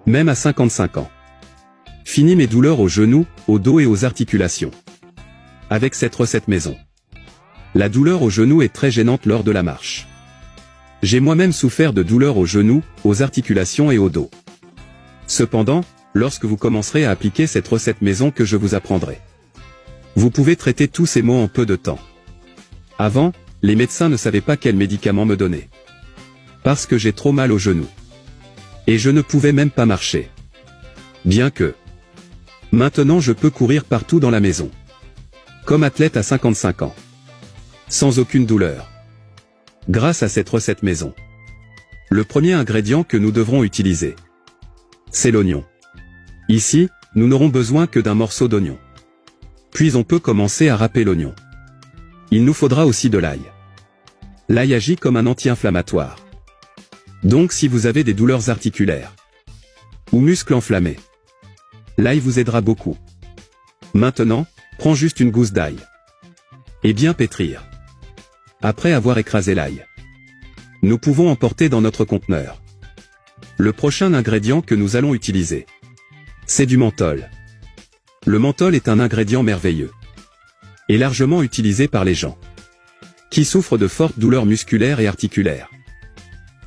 Même à 55 ans. Fini mes douleurs aux genoux, au dos et aux articulations. Avec cette recette maison. La douleur aux genoux est très gênante lors de la marche. J'ai moi-même souffert de douleurs aux genoux, aux articulations et au dos. Cependant, lorsque vous commencerez à appliquer cette recette maison que je vous apprendrai, vous pouvez traiter tous ces maux en peu de temps. Avant, les médecins ne savaient pas quels médicaments me donner. Parce que j'ai trop mal aux genoux. Et je ne pouvais même pas marcher. Bien que... Maintenant je peux courir partout dans la maison. Comme athlète à 55 ans. Sans aucune douleur. Grâce à cette recette maison. Le premier ingrédient que nous devrons utiliser, c'est l'oignon. Ici, nous n'aurons besoin que d'un morceau d'oignon. Puis on peut commencer à râper l'oignon. Il nous faudra aussi de l'ail. L'ail agit comme un anti-inflammatoire. Donc si vous avez des douleurs articulaires ou muscles enflammés, l'ail vous aidera beaucoup. Maintenant, prends juste une gousse d'ail. Et bien pétrir. Après avoir écrasé l'ail, nous pouvons emporter dans notre conteneur. Le prochain ingrédient que nous allons utiliser, c'est du menthol. Le menthol est un ingrédient merveilleux. Et largement utilisé par les gens qui souffrent de fortes douleurs musculaires et articulaires.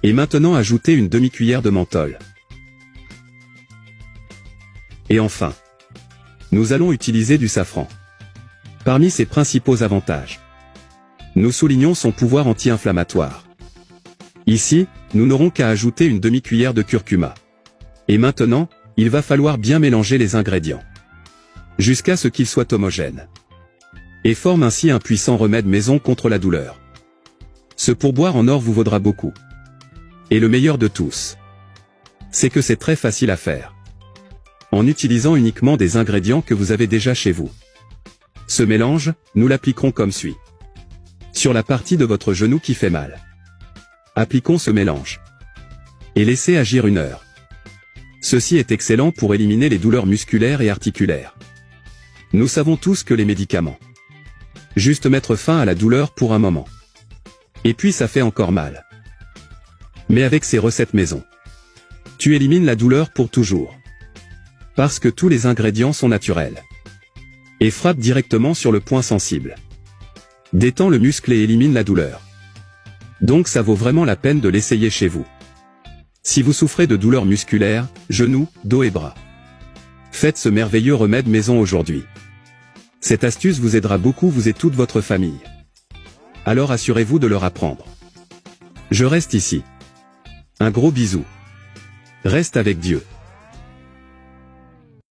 Et maintenant ajoutez une demi-cuillère de menthol. Et enfin, nous allons utiliser du safran. Parmi ses principaux avantages, nous soulignons son pouvoir anti-inflammatoire. Ici, nous n'aurons qu'à ajouter une demi-cuillère de curcuma. Et maintenant, il va falloir bien mélanger les ingrédients, jusqu'à ce qu'ils soient homogènes. Et forme ainsi un puissant remède maison contre la douleur. Ce pourboire en or vous vaudra beaucoup. Et le meilleur de tous, c'est que c'est très facile à faire. En utilisant uniquement des ingrédients que vous avez déjà chez vous. Ce mélange, nous l'appliquerons comme suit. Sur la partie de votre genou qui fait mal. Appliquons ce mélange. Et laissez agir 1 heure. Ceci est excellent pour éliminer les douleurs musculaires et articulaires. Nous savons tous que les médicaments juste mettre fin à la douleur pour un moment. Et puis ça fait encore mal. Mais avec ces recettes maison, tu élimines la douleur pour toujours. Parce que tous les ingrédients sont naturels. Et frappent directement sur le point sensible. Détend le muscle et élimine la douleur. Donc ça vaut vraiment la peine de l'essayer chez vous. Si vous souffrez de douleurs musculaires, genoux, dos et bras, faites ce merveilleux remède maison aujourd'hui. Cette astuce vous aidera beaucoup vous et toute votre famille. Alors assurez-vous de leur apprendre. Je reste ici. Un gros bisou. Reste avec Dieu.